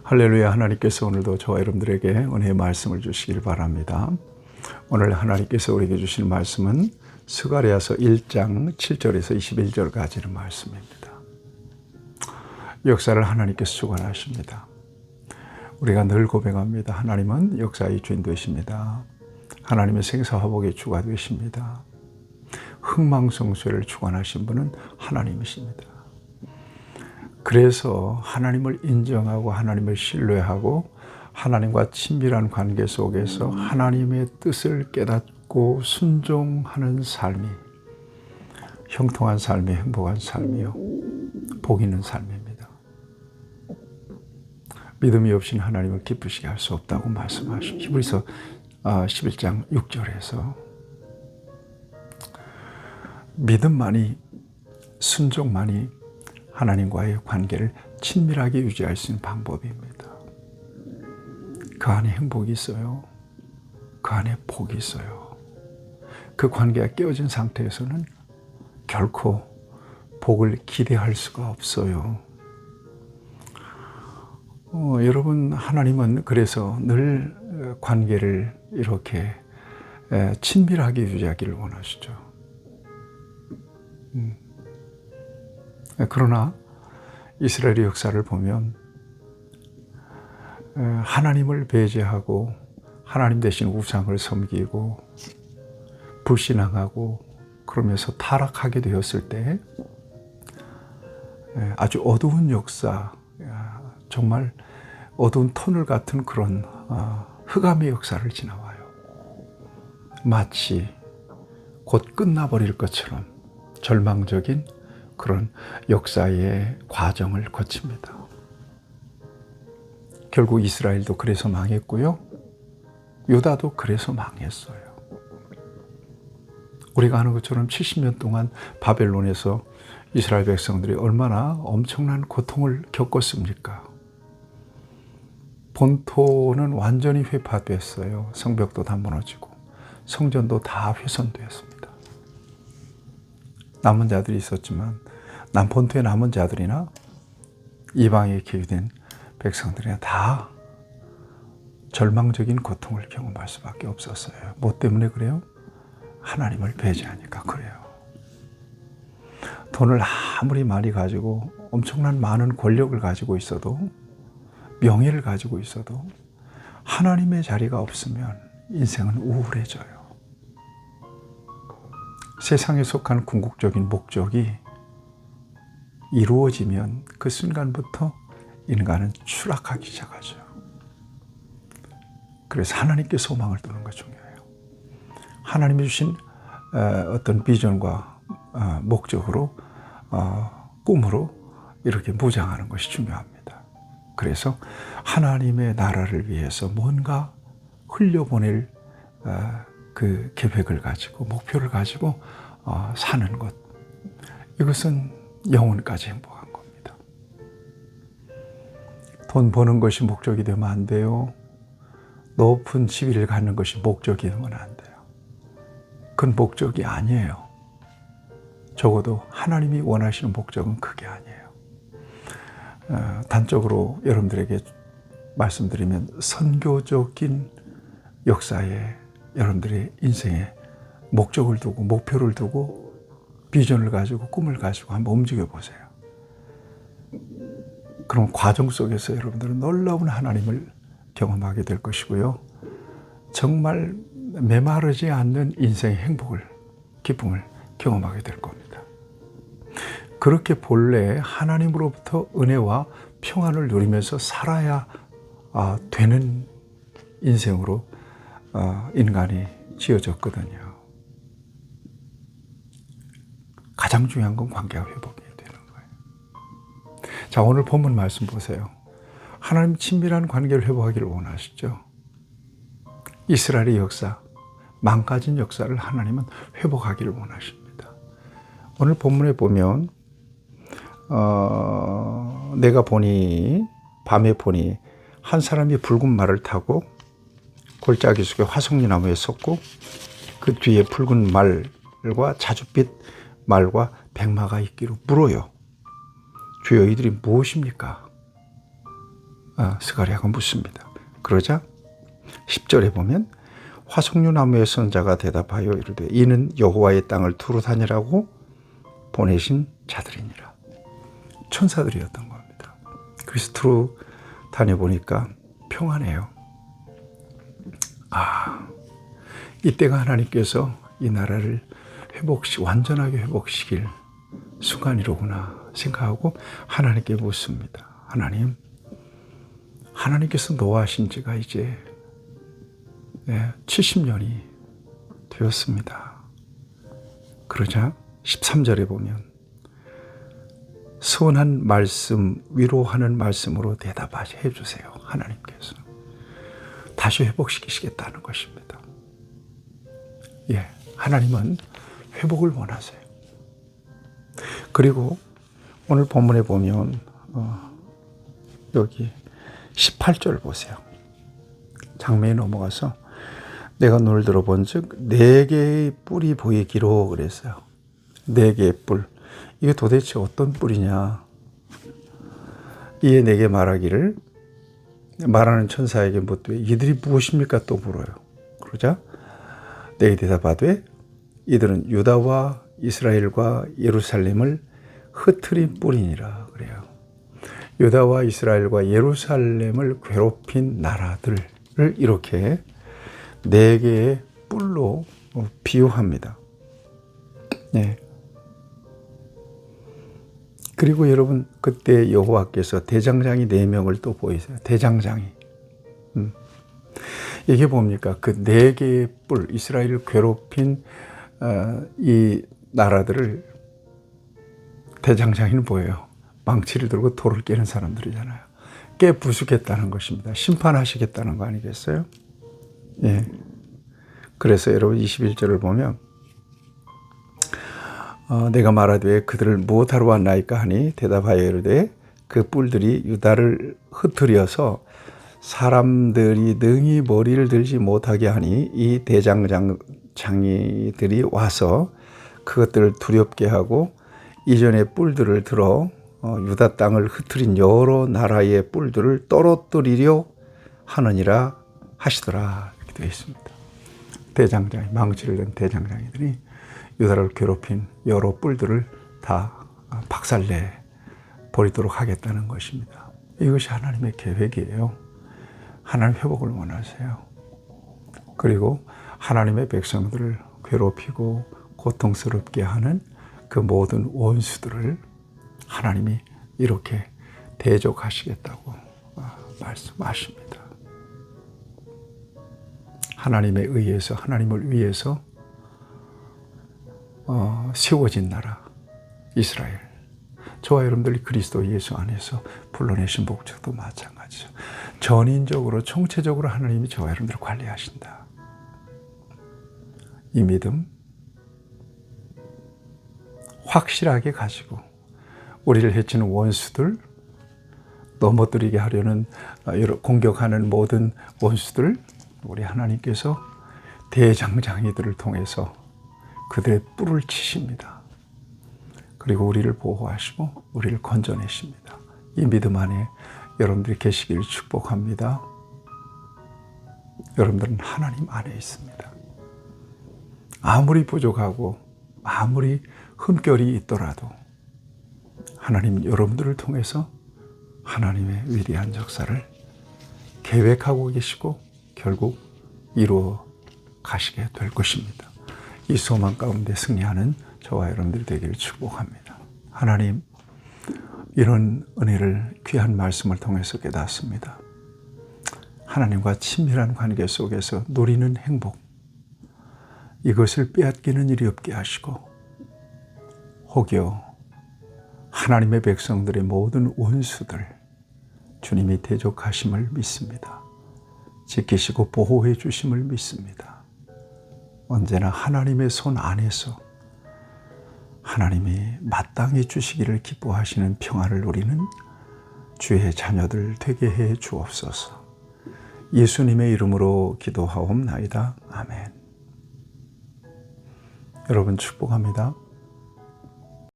할렐루야. 하나님께서 오늘도 저와 여러분들에게 은혜의 말씀을 주시길 바랍니다. 오늘 하나님께서 우리에게 주시는 말씀은 스가랴서 1장 7절에서 21절까지의 말씀입니다. 역사를 하나님께서 주관하십니다. 우리가 늘 고백합니다. 하나님은 역사의 주인 되십니다. 하나님의 생사화복의 주가 되십니다. 흥망성쇠를 주관하신 분은 하나님이십니다. 그래서 하나님을 인정하고 하나님을 신뢰하고 하나님과 친밀한 관계 속에서 하나님의 뜻을 깨닫고 순종하는 삶이 형통한 삶이 행복한 삶이요 복 있는 삶입니다. 믿음이 없이는 하나님을 기쁘시게 할 수 없다고 말씀하시고 히브리서 11장 6절에서 믿음만이 순종만이 하나님과의 관계를 친밀하게 유지할 수 있는 방법입니다. 그 안에 행복이 있어요. 그 안에 복이 있어요. 그 관계가 깨어진 상태에서는 결코 복을 기대할 수가 없어요. 여러분, 하나님은 그래서 늘 관계를 이렇게 친밀하게 유지하기를 원하시죠. 그러나 이스라엘의 역사를 보면 하나님을 배제하고 하나님 대신 우상을 섬기고 불신앙하고 그러면서 타락하게 되었을 때 아주 어두운 역사, 정말 어두운 터널 같은 그런 흑암의 역사를 지나와요. 마치 곧 끝나버릴 것처럼 절망적인 그런 역사의 과정을 거칩니다. 결국 이스라엘도 그래서 망했고요. 유다도 그래서 망했어요. 우리가 아는 것처럼 70년 동안 바벨론에서 이스라엘 백성들이 얼마나 엄청난 고통을 겪었습니까? 본토는 완전히 회파됐어요. 성벽도 다 무너지고 성전도 다 훼손되었습니다. 남은 자들이 있었지만 본토에 남은 자들이나 이방에 기유된 백성들이나 다 절망적인 고통을 경험할 수밖에 없었어요. 뭐 때문에 그래요? 하나님을 배제하니까 그래요. 돈을 아무리 많이 가지고 엄청난 많은 권력을 가지고 있어도 명예를 가지고 있어도 하나님의 자리가 없으면 인생은 우울해져요. 세상에 속한 궁극적인 목적이 이루어지면 그 순간부터 인간은 추락하기 시작하죠. 그래서 하나님께 소망을 두는 거 중요해요. 하나님이 주신 어떤 비전과 목적으로 꿈으로 이렇게 무장하는 것이 중요합니다. 그래서 하나님의 나라를 위해서 뭔가 흘려보낼 그 계획을 가지고 목표를 가지고 사는 것, 이것은 영혼까지 행복한 겁니다. 돈 버는 것이 목적이 되면 안 돼요. 높은 지위를 갖는 것이 목적이 되면 안 돼요. 그건 목적이 아니에요. 적어도 하나님이 원하시는 목적은 그게 아니에요. 단적으로 여러분들에게 말씀드리면 선교적인 역사에 여러분들의 인생에 목적을 두고 목표를 두고 비전을 가지고 꿈을 가지고 한번 움직여 보세요. 그런 과정 속에서 여러분들은 놀라운 하나님을 경험하게 될 것이고요. 정말 메마르지 않는 인생의 행복을, 기쁨을 경험하게 될 겁니다. 그렇게 본래 하나님으로부터 은혜와 평안을 누리면서 살아야 되는 인생으로 인간이 지어졌거든요. 가장 중요한 건 관계가 회복이 되는 거예요. 자, 오늘 본문 말씀 보세요. 하나님 친밀한 관계를 회복하기를 원하시죠. 이스라엘의 역사, 망가진 역사를 하나님은 회복하기를 원하십니다. 오늘 본문에 보면 내가 보니 밤에 보니 한 사람이 붉은 말을 타고 골짜기 속에 화석리 나무에 섰고 그 뒤에 붉은 말과 자줏빛 말과 백마가 있기로 물어요. 주여 이들이 무엇입니까? 스가랴가 묻습니다. 그러자 10절에 보면 화석류 나무의 선자가 대답하여 이르되 이는 여호와의 땅을 두루 다니라고 보내신 자들이니라. 천사들이었던 겁니다. 그래서 두루 다녀보니까 평안해요. 이때가 하나님께서 이 나라를 완전하게 회복시킬 순간이로구나 생각하고 하나님께 묻습니다. 하나님께서 노하신 지가 이제 70년이 되었습니다. 그러자 13절에 보면 선한 말씀, 위로하는 말씀으로 대답해 주세요. 하나님께서 다시 회복시키시겠다는 것입니다. 하나님은 회복을 원하세요. 그리고 오늘 본문에 보면 여기 18절 보세요. 장면이 넘어가서 내가 눈을 들어본 즉 4개의 뿔이 보이기로 그랬어요. 4개의 뿔. 이게 도대체 어떤 뿔이냐. 이에 내게 말하기를 말하는 천사에게 묻되 이들이 무엇입니까? 또 물어요. 그러자 내게 대답하되 이들은 유다와 이스라엘과 예루살렘을 흩트린 뿔이니라 그래요. 유다와 이스라엘과 예루살렘을 괴롭힌 나라들을 이렇게 4개의 뿔로 비유합니다. 그리고 여러분 그때 여호와께서 대장장이 4명을 또 보이세요. 대장장이. 이게 뭡니까? 그 4개의 뿔, 이스라엘을 괴롭힌 이 나라들을 대장장이는 뭐예요? 망치를 들고 돌을 깨는 사람들이잖아요. 깨 부수겠다는 것입니다. 심판하시겠다는 거 아니겠어요? 그래서 여러분 21절을 보면 내가 말하되 그들을 무엇하러 왔나이까 하니 대답하여 이르되 그 뿔들이 유다를 흩트려서 사람들이 능히 머리를 들지 못하게 하니 이 대장장이들이 와서 그것들을 두렵게 하고 이전의 뿔들을 들어 유다 땅을 흩트린 여러 나라의 뿔들을 떨어뜨리려 하느니라 하시더라. 이렇게 되어 있습니다. 대장장이, 망치를 든 대장장이들이 유다를 괴롭힌 여러 뿔들을 다 박살내 버리도록 하겠다는 것입니다. 이것이 하나님의 계획이에요. 하나님 회복을 원하세요. 그리고 하나님의 백성들을 괴롭히고 고통스럽게 하는 그 모든 원수들을 하나님이 이렇게 대적하시겠다고 말씀하십니다. 하나님에 의해서, 하나님을 위해서 세워진 나라 이스라엘, 저와 여러분들이 그리스도 예수 안에서 불러내신 목적도 마찬가지죠. 전인적으로 총체적으로 하나님이 저와 여러분들을 관리하신다. 이 믿음 확실하게 가지고 우리를 해치는 원수들, 넘어뜨리게 하려는 공격하는 모든 원수들, 우리 하나님께서 대장장이들을 통해서 그들의 뿔을 치십니다. 그리고 우리를 보호하시고 우리를 건져내십니다. 이 믿음 안에 여러분들이 계시기를 축복합니다. 여러분들은 하나님 안에 있습니다. 아무리 부족하고 아무리 흠결이 있더라도 하나님 여러분들을 통해서 하나님의 위대한 역사를 계획하고 계시고 결국 이루어 가시게 될 것입니다. 이 소망 가운데 승리하는 저와 여러분들이 되기를 축복합니다. 하나님, 이런 은혜를 귀한 말씀을 통해서 깨닫습니다. 하나님과 친밀한 관계 속에서 누리는 행복, 이것을 빼앗기는 일이 없게 하시고 혹여 하나님의 백성들의 모든 원수들 주님이 대적하심을 믿습니다. 지키시고 보호해 주심을 믿습니다. 언제나 하나님의 손 안에서 하나님이 마땅히 주시기를 기뻐하시는 평안을 누리는 주의 자녀들 되게 해 주옵소서. 예수님의 이름으로 기도하옵나이다. 아멘. 여러분 축복합니다.